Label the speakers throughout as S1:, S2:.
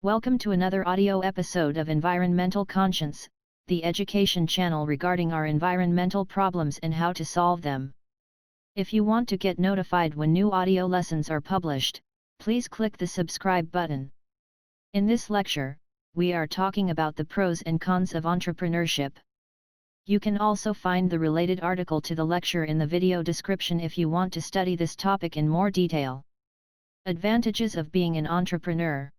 S1: Welcome to another audio episode of Environmental Conscience, the education channel regarding our environmental problems and how to solve them. If you want to get notified when new audio lessons are published, please click the subscribe button. In this lecture, we are talking about the pros and cons of entrepreneurship. You can also find the related article to the lecture in the video description if you want to study this topic in more detail. Advantages of being an entrepreneur.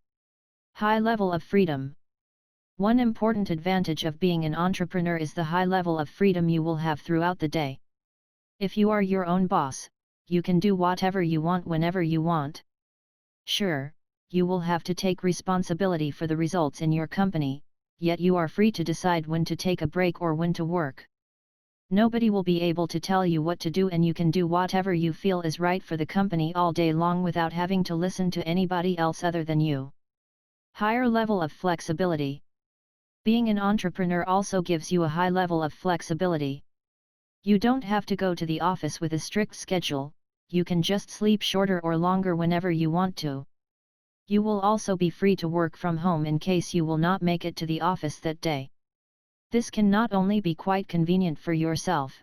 S1: High level of freedom. One important advantage of being an entrepreneur is the high level of freedom you will have throughout the day. If you are your own boss, you can do whatever you want whenever you want. Sure, you will have to take responsibility for the results in your company, yet you are free to decide when to take a break or when to work. Nobody will be able to tell you what to do, and you can do whatever you feel is right for the company all day long without having to listen to anybody else other than you. Higher level of flexibility. Being an entrepreneur also gives you a high level of flexibility. You don't have to go to the office with a strict schedule, you can just sleep shorter or longer whenever you want to. You will also be free to work from home in case you will not make it to the office that day. This can not only be quite convenient for yourself,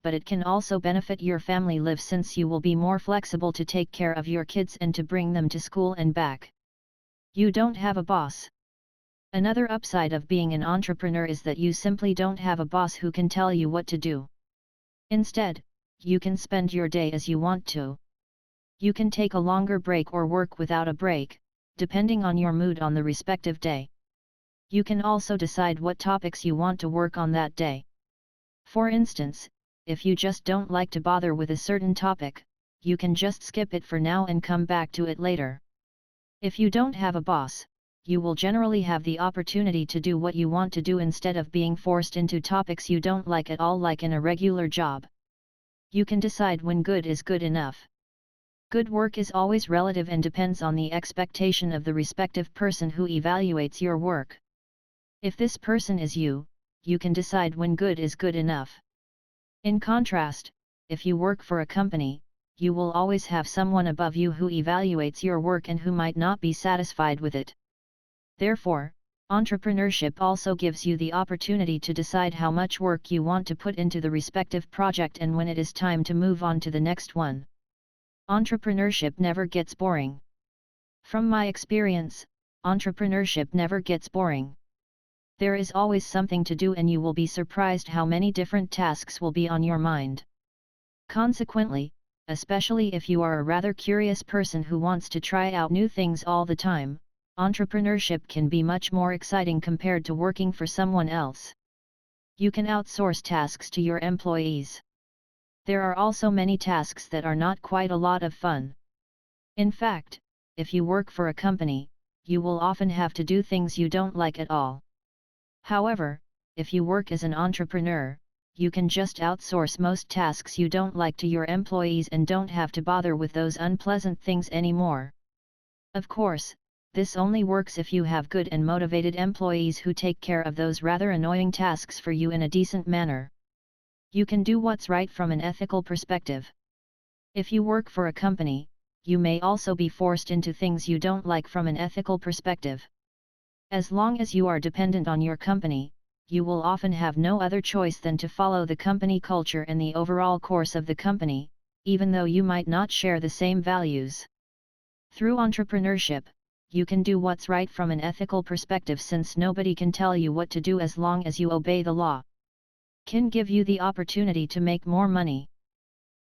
S1: but it can also benefit your family life since you will be more flexible to take care of your kids and to bring them to school and back. You don't have a boss. Another upside of being an entrepreneur is that you simply don't have a boss who can tell you what to do. Instead, you can spend your day as you want to. You can take a longer break or work without a break, depending on your mood on the respective day. You can also decide what topics you want to work on that day. For instance, if you just don't like to bother with a certain topic, you can just skip it for now and come back to it later. If you don't have a boss, you will generally have the opportunity to do what you want to do instead of being forced into topics you don't like at all, like in a regular job. You can decide when good is good enough. Good work is always relative and depends on the expectation of the respective person who evaluates your work. If this person is you, you can decide when good is good enough. In contrast, if you work for a company, you will always have someone above you who evaluates your work and who might not be satisfied with it. Therefore, entrepreneurship also gives you the opportunity to decide how much work you want to put into the respective project and when it is time to move on to the next one. Entrepreneurship never gets boring. From my experience, entrepreneurship never gets boring. There is always something to do, and you will be surprised how many different tasks will be on your mind. Consequently, especially if you are a rather curious person who wants to try out new things all the time, entrepreneurship can be much more exciting compared to working for someone else. You can outsource tasks to your employees. There are also many tasks that are not quite a lot of fun. In fact, if you work for a company, you will often have to do things you don't like at all. However, if you work as an entrepreneur, you can just outsource most tasks you don't like to your employees and don't have to bother with those unpleasant things anymore. Of course, this only works if you have good and motivated employees who take care of those rather annoying tasks for you in a decent manner. You can do what's right from an ethical perspective. If you work for a company, you may also be forced into things you don't like from an ethical perspective. As long as you are dependent on your company, you will often have no other choice than to follow the company culture and the overall course of the company, even though you might not share the same values. Through entrepreneurship, you can do what's right from an ethical perspective since nobody can tell you what to do as long as you obey the law. Can give you the opportunity to make more money.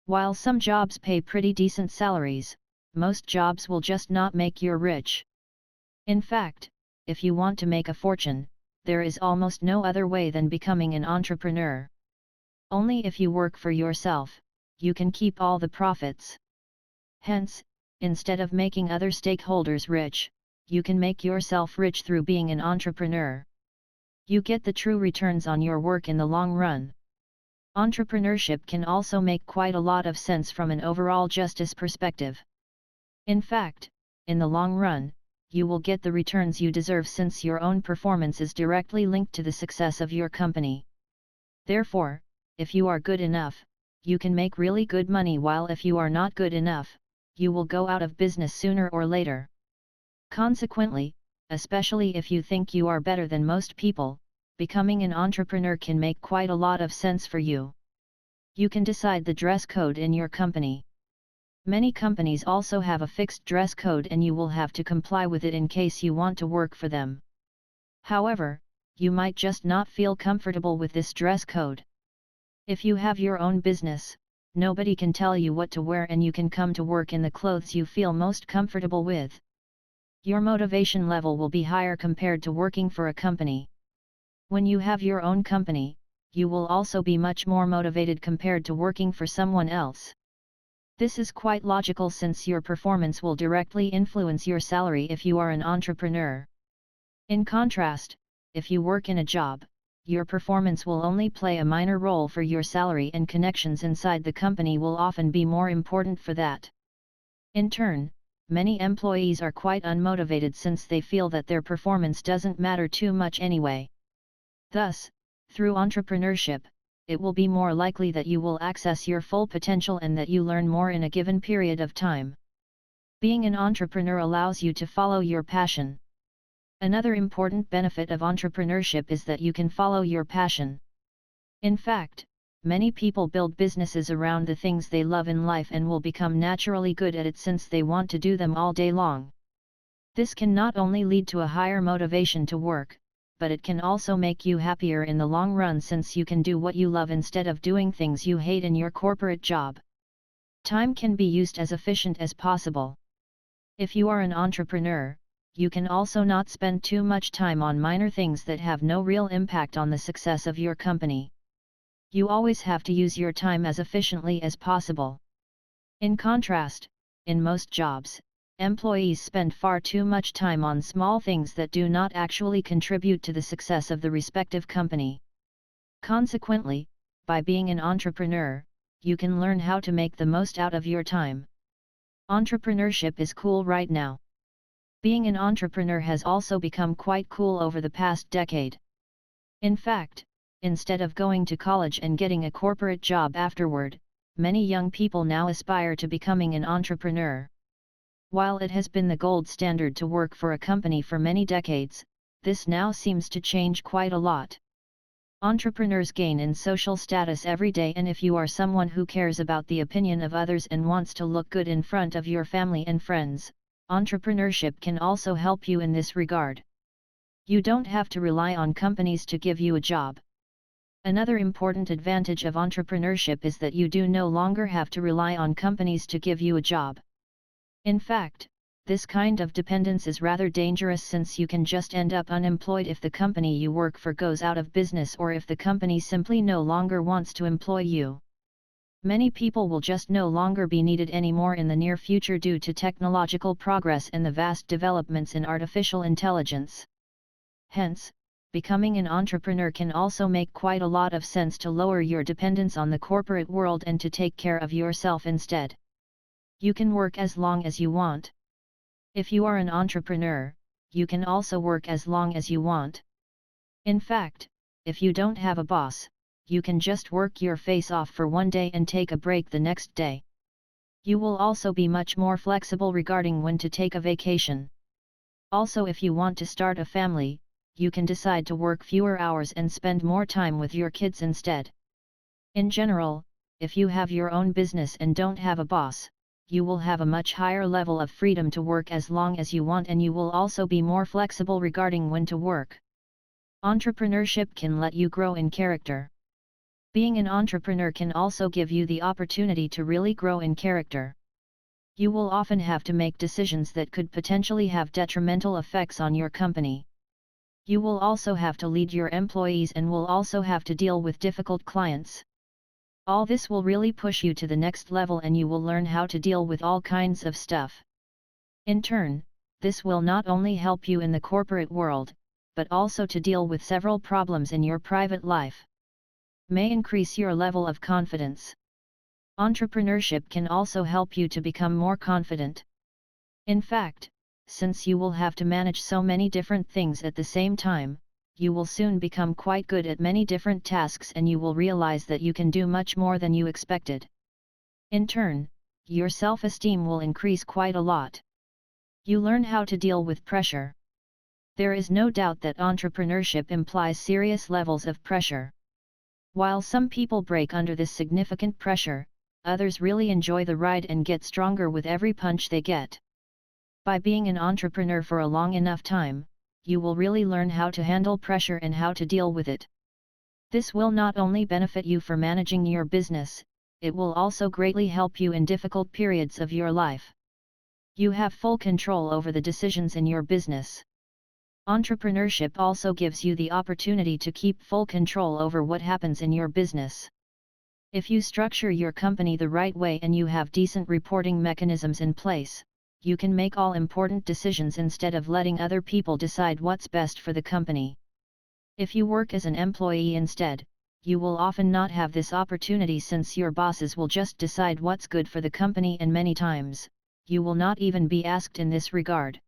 S1: While some jobs pay pretty decent salaries, most jobs will just not make you rich. In fact, if you want to make a fortune, there is almost no other way than becoming an entrepreneur. Only if you work for yourself, you can keep all the profits. Hence, instead of making other stakeholders rich, you can make yourself rich through being an entrepreneur. You get the true returns on your work in the long run. Entrepreneurship can also make quite a lot of sense from an overall justice perspective. In fact, in the long run, you will get the returns you deserve since your own performance is directly linked to the success of your company. Therefore, if you are good enough, you can make really good money, while if you are not good enough, you will go out of business sooner or later. Consequently, especially if you think you are better than most people. Becoming an entrepreneur can make quite a lot of sense for you. You can decide the dress code in your company. Many companies also have a fixed dress code and you will have to comply with it in case you want to work for them. However, you might just not feel comfortable with this dress code. If you have your own business, nobody can tell you what to wear and you can come to work in the clothes you feel most comfortable with. Your motivation level will be higher compared to working for a company. When you have your own company, you will also be much more motivated compared to working for someone else. This is quite logical since your performance will directly influence your salary if you are an entrepreneur. In contrast, if you work in a job, your performance will only play a minor role for your salary and connections inside the company will often be more important for that. In turn, many employees are quite unmotivated since they feel that their performance doesn't matter too much anyway. Thus, through entrepreneurship, it will be more likely that you will access your full potential and that you learn more in a given period of time. Being an entrepreneur allows you to follow your passion. Another important benefit of entrepreneurship is that you can follow your passion. In fact, many people build businesses around the things they love in life and will become naturally good at it since they want to do them all day long. This can not only lead to a higher motivation to work, but it can also make you happier in the long run since you can do what you love instead of doing things you hate in your corporate job. Time can be used as efficient as possible. If you are an entrepreneur, you can also not spend too much time on minor things that have no real impact on the success of your company. You always have to use your time as efficiently as possible. In contrast, in most jobs, employees spend far too much time on small things that do not actually contribute to the success of the respective company. Consequently, by being an entrepreneur, you can learn how to make the most out of your time. Entrepreneurship is cool right now. Being an entrepreneur has also become quite cool over the past decade. In fact, instead of going to college and getting a corporate job afterward, many young people now aspire to becoming an entrepreneur. While it has been the gold standard to work for a company for many decades, this now seems to change quite a lot. Entrepreneurs gain in social status every day, and if you are someone who cares about the opinion of others and wants to look good in front of your family and friends, entrepreneurship can also help you in this regard. You don't have to rely on companies to give you a job. Another important advantage of entrepreneurship is that you do no longer have to rely on companies to give you a job. In fact, this kind of dependence is rather dangerous since you can just end up unemployed if the company you work for goes out of business or if the company simply no longer wants to employ you. Many people will just no longer be needed anymore in the near future due to technological progress and the vast developments in artificial intelligence. Hence, becoming an entrepreneur can also make quite a lot of sense to lower your dependence on the corporate world and to take care of yourself instead. You can work as long as you want. If you are an entrepreneur, you can also work as long as you want. In fact, if you don't have a boss, you can just work your face off for one day and take a break the next day. You will also be much more flexible regarding when to take a vacation. Also, if you want to start a family, you can decide to work fewer hours and spend more time with your kids instead. In general, if you have your own business and don't have a boss, you will have a much higher level of freedom to work as long as you want, and you will also be more flexible regarding when to work. Entrepreneurship can let you grow in character. Being an entrepreneur can also give you the opportunity to really grow in character. You will often have to make decisions that could potentially have detrimental effects on your company. You will also have to lead your employees and will also have to deal with difficult clients. All this will really push you to the next level and you will learn how to deal with all kinds of stuff. In turn, this will not only help you in the corporate world, but also to deal with several problems in your private life. May increase your level of confidence. Entrepreneurship can also help you to become more confident. In fact, since you will have to manage so many different things at the same time, you will soon become quite good at many different tasks and you will realize that you can do much more than you expected. In turn, your self-esteem will increase quite a lot. You learn how to deal with pressure. There is no doubt that entrepreneurship implies serious levels of pressure. While some people break under this significant pressure, others really enjoy the ride and get stronger with every punch they get. By being an entrepreneur for a long enough time, you will really learn how to handle pressure and how to deal with it. This will not only benefit you for managing your business, it will also greatly help you in difficult periods of your life. You have full control over the decisions in your business. Entrepreneurship also gives you the opportunity to keep full control over what happens in your business. If you structure your company the right way and you have decent reporting mechanisms in place, you can make all important decisions instead of letting other people decide what's best for the company. If you work as an employee instead, you will often not have this opportunity since your bosses will just decide what's good for the company, and many times, you will not even be asked in this regard.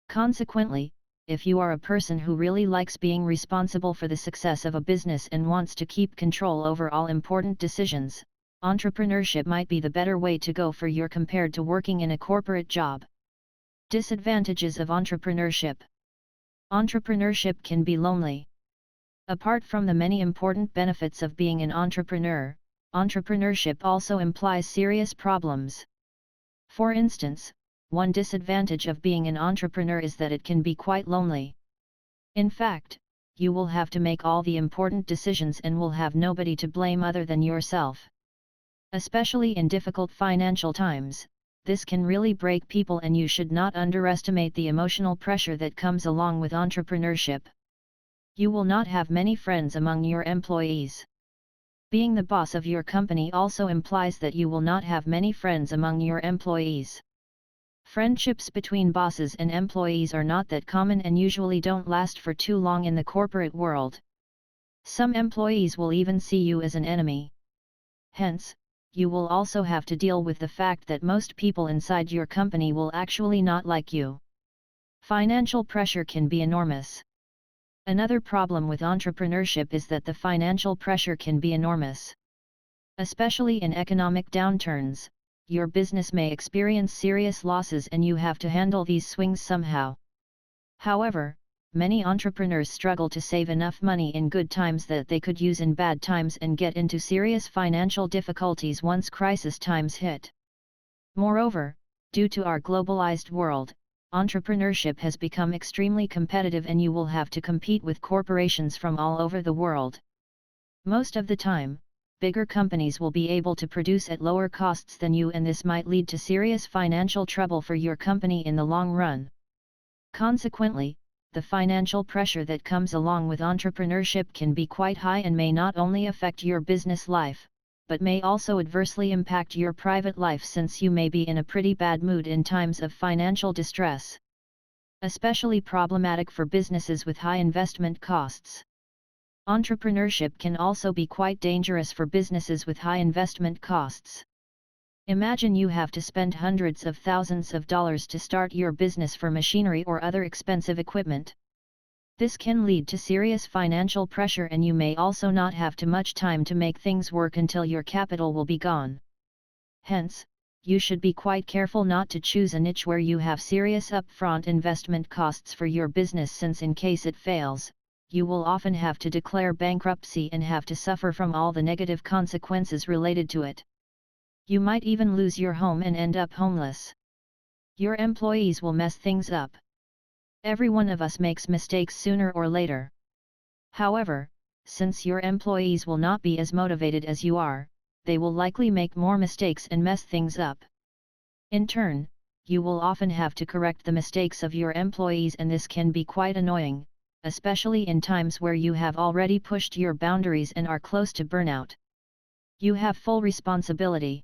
S1: Consequently, if you are a person who really likes being responsible for the success of a business and wants to keep control over all important decisions, entrepreneurship might be the better way to go for you compared to working in a corporate job. Disadvantages of entrepreneurship. Entrepreneurship can be lonely. Apart from the many important benefits of being an entrepreneur, entrepreneurship also implies serious problems. For instance, one disadvantage of being an entrepreneur is that it can be quite lonely. In fact, you will have to make all the important decisions and will have nobody to blame other than yourself. Especially in difficult financial times, this can really break people, and you should not underestimate the emotional pressure that comes along with entrepreneurship. You will not have many friends among your employees. Being the boss of your company also implies that you will not have many friends among your employees. Friendships between bosses and employees are not that common and usually don't last for too long in the corporate world. Some employees will even see you as an enemy. Hence, you will also have to deal with the fact that most people inside your company will actually not like you. Financial pressure can be enormous. Another problem with entrepreneurship is that the financial pressure can be enormous. Especially in economic downturns, your business may experience serious losses and you have to handle these swings somehow. However, many entrepreneurs struggle to save enough money in good times that they could use in bad times and get into serious financial difficulties once crisis times hit. Moreover, due to our globalized world, entrepreneurship has become extremely competitive and you will have to compete with corporations from all over the world. Most of the time, bigger companies will be able to produce at lower costs than you, and this might lead to serious financial trouble for your company in the long run. Consequently, the financial pressure that comes along with entrepreneurship can be quite high and may not only affect your business life, but may also adversely impact your private life, since you may be in a pretty bad mood in times of financial distress. Especially problematic for businesses with high investment costs. Entrepreneurship can also be quite dangerous for businesses with high investment costs. Imagine you have to spend hundreds of thousands of dollars to start your business for machinery or other expensive equipment. This can lead to serious financial pressure, and you may also not have too much time to make things work until your capital will be gone. Hence, you should be quite careful not to choose a niche where you have serious upfront investment costs for your business, since in case it fails, you will often have to declare bankruptcy and have to suffer from all the negative consequences related to it. You might even lose your home and end up homeless. Your employees will mess things up. Every one of us makes mistakes sooner or later. However, since your employees will not be as motivated as you are, they will likely make more mistakes and mess things up. In turn, you will often have to correct the mistakes of your employees, and this can be quite annoying, especially in times where you have already pushed your boundaries and are close to burnout. You have full responsibility.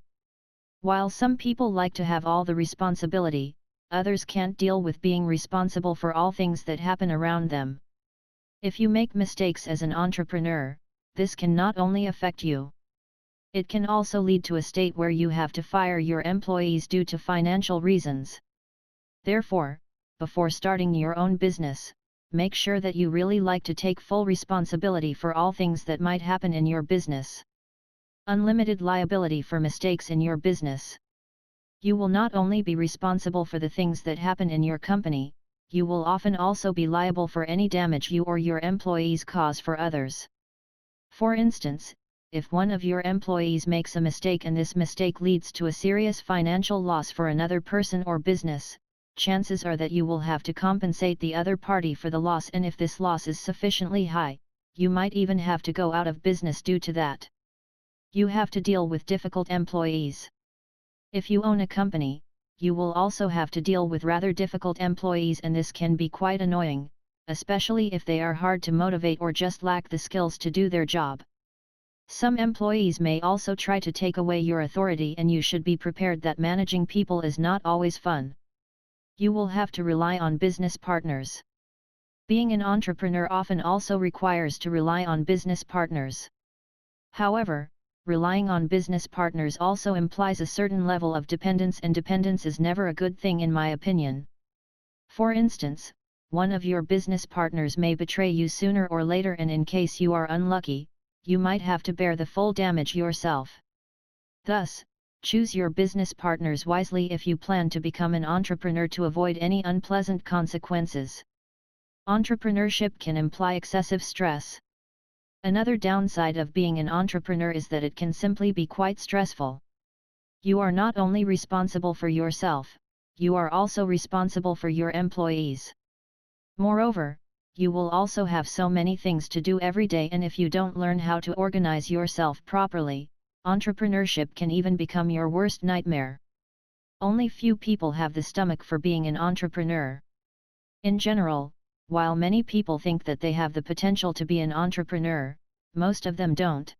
S1: While some people like to have all the responsibility, others can't deal with being responsible for all things that happen around them. If you make mistakes as an entrepreneur, this can not only affect you. It can also lead to a state where you have to fire your employees due to financial reasons. Therefore, before starting your own business, make sure that you really like to take full responsibility for all things that might happen in your business. Unlimited liability for mistakes in your business. You will not only be responsible for the things that happen in your company, you will often also be liable for any damage you or your employees cause for others. For instance, if one of your employees makes a mistake and this mistake leads to a serious financial loss for another person or business, chances are that you will have to compensate the other party for the loss, and if this loss is sufficiently high, you might even have to go out of business due to that. You have to deal with difficult employees. If you own a company, you will also have to deal with rather difficult employees, and this can be quite annoying, especially if they are hard to motivate or just lack the skills to do their job. Some employees may also try to take away your authority, and you should be prepared that managing people is not always fun. You will have to rely on business partners. Being an entrepreneur often also requires to rely on business partners. However, relying on business partners also implies a certain level of dependence, and dependence is never a good thing in my opinion. For instance, one of your business partners may betray you sooner or later, and in case you are unlucky, you might have to bear the full damage yourself. Thus, choose your business partners wisely if you plan to become an entrepreneur to avoid any unpleasant consequences. Entrepreneurship can imply excessive stress. Another downside of being an entrepreneur is that it can simply be quite stressful. You are not only responsible for yourself, you are also responsible for your employees. Moreover, you will also have so many things to do every day, and if you don't learn how to organize yourself properly, entrepreneurship can even become your worst nightmare. Only few people have the stomach for being an entrepreneur. In general, while many people think that they have the potential to be an entrepreneur, most of them don't.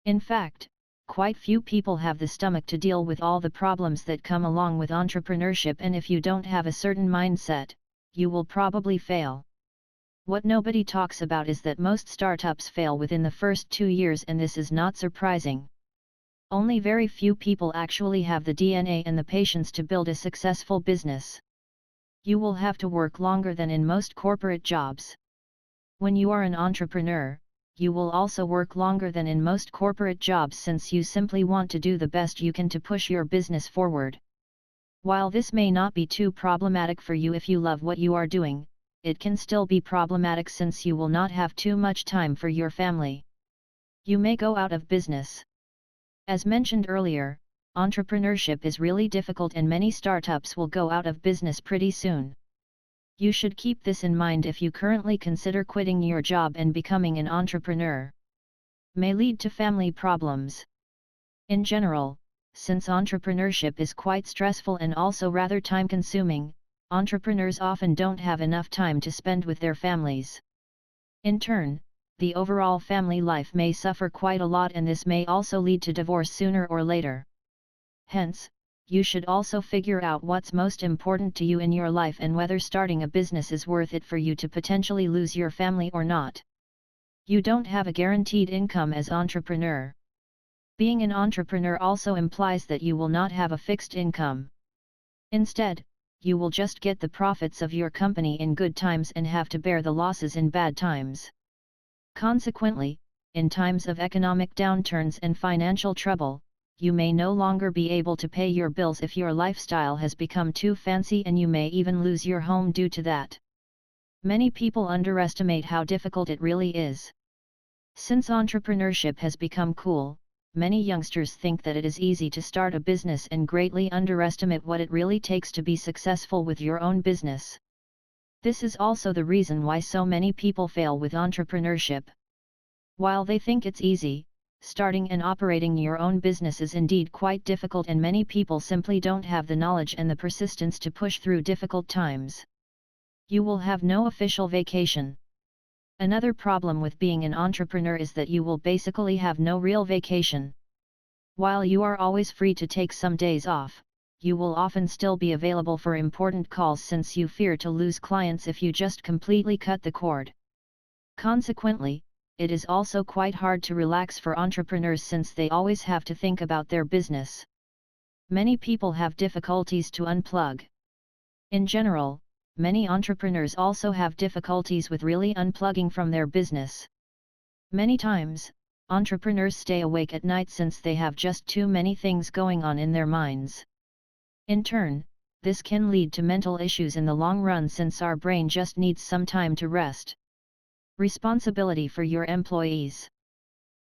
S1: In fact, quite few people have the stomach to deal with all the problems that come along with entrepreneurship, and if you don't have a certain mindset, you will probably fail. What nobody talks about is that most startups fail within the first 2 years, and this is not surprising. Only very few people actually have the DNA and the patience to build a successful business. You will have to work longer than in most corporate jobs. When you are an entrepreneur, you will also work longer than in most corporate jobs, since you simply want to do the best you can to push your business forward. While this may not be too problematic for you if you love what you are doing, it can still be problematic since you will not have too much time for your family. You may go out of business. As mentioned earlier, entrepreneurship is really difficult, and many startups will go out of business pretty soon. You should keep this in mind if you currently consider quitting your job and becoming an entrepreneur. May lead to family problems. In general, since entrepreneurship is quite stressful and also rather time-consuming, entrepreneurs often don't have enough time to spend with their families. In turn, the overall family life may suffer quite a lot, and this may also lead to divorce sooner or later. Hence, you should also figure out what's most important to you in your life and whether starting a business is worth it for you to potentially lose your family or not. You don't have a guaranteed income as entrepreneur. Being an entrepreneur also implies that you will not have a fixed income. Instead, you will just get the profits of your company in good times and have to bear the losses in bad times. Consequently, in times of economic downturns and financial trouble, you may no longer be able to pay your bills if your lifestyle has become too fancy, and you may even lose your home due to that. Many people underestimate how difficult it really is. Since entrepreneurship has become cool, many youngsters think that it is easy to start a business and greatly underestimate what it really takes to be successful with your own business. This is also the reason why so many people fail with entrepreneurship. While they think it's easy, starting and operating your own business is indeed quite difficult, and many people simply don't have the knowledge and the persistence to push through difficult times. You will have no official vacation. Another problem with being an entrepreneur is that you will basically have no real vacation. While you are always free to take some days off, you will often still be available for important calls, since you fear to lose clients if you just completely cut the cord. Consequently, it is also quite hard to relax for entrepreneurs, since they always have to think about their business. Many people have difficulties to unplug. In general, many entrepreneurs also have difficulties with really unplugging from their business. Many times, entrepreneurs stay awake at night since they have just too many things going on in their minds. In turn, this can lead to mental issues in the long run since our brain just needs some time to rest. Responsibility for your employees.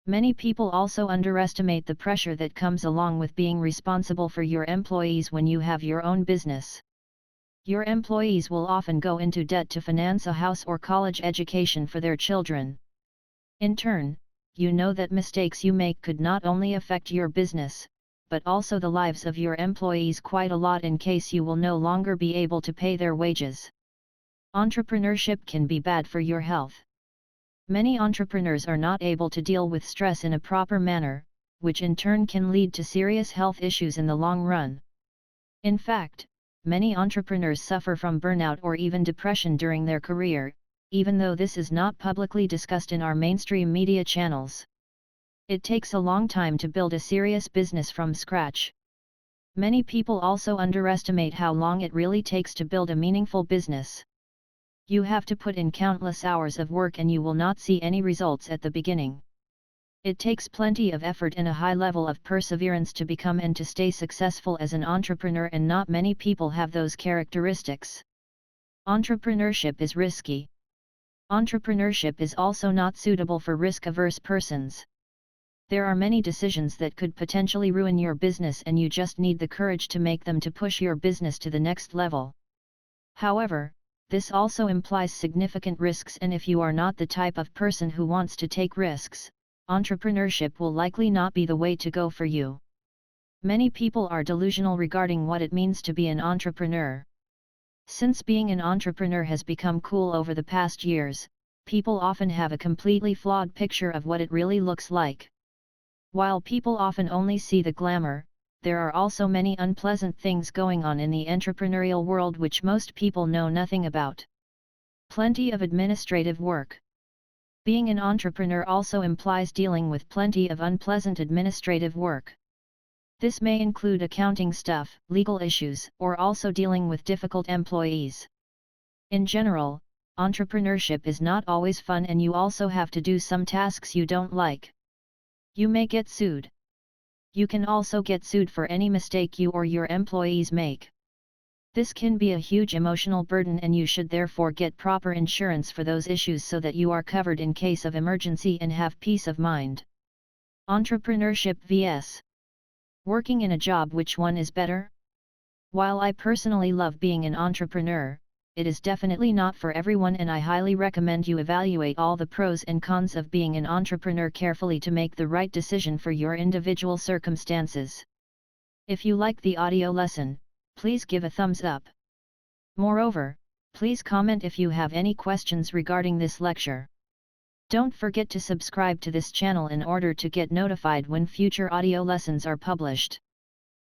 S1: Many people also underestimate the pressure that comes along with being responsible for your employees when you have your own business. Your employees will often go into debt to finance a house or college education for their children. In turn, you know that mistakes you make could not only affect your business, but also the lives of your employees quite a lot in case you will no longer be able to pay their wages. Entrepreneurship can be bad for your health. Many entrepreneurs are not able to deal with stress in a proper manner, which in turn can lead to serious health issues in the long run. In fact, many entrepreneurs suffer from burnout or even depression during their career, even though this is not publicly discussed in our mainstream media channels. It takes a long time to build a serious business from scratch. Many people also underestimate how long it really takes to build a meaningful business. You have to put in countless hours of work and you will not see any results at the beginning. It takes plenty of effort and a high level of perseverance to become and to stay successful as an entrepreneur, and not many people have those characteristics. Entrepreneurship is risky. Entrepreneurship is also not suitable for risk-averse persons. There are many decisions that could potentially ruin your business and you just need the courage to make them to push your business to the next level. However, this also implies significant risks, and if you are not the type of person who wants to take risks, entrepreneurship will likely not be the way to go for you. Many people are delusional regarding what it means to be an entrepreneur. Since being an entrepreneur has become cool over the past years, people often have a completely flawed picture of what it really looks like. While people often only see the glamour, there are also many unpleasant things going on in the entrepreneurial world which most people know nothing about. Plenty of administrative work. Being an entrepreneur also implies dealing with plenty of unpleasant administrative work. This may include accounting stuff, legal issues, or also dealing with difficult employees. In general, entrepreneurship is not always fun, and you also have to do some tasks you don't like. You may get sued. You can also get sued for any mistake you or your employees make. This can be a huge emotional burden, and you should therefore get proper insurance for those issues so that you are covered in case of emergency and have peace of mind. Entrepreneurship vs. working in a job, which one is better? While I personally love being an entrepreneur, it is definitely not for everyone, and I highly recommend you evaluate all the pros and cons of being an entrepreneur carefully to make the right decision for your individual circumstances. If you like the audio lesson, please give a thumbs up. Moreover, please comment if you have any questions regarding this lecture. Don't forget to subscribe to this channel in order to get notified when future audio lessons are published.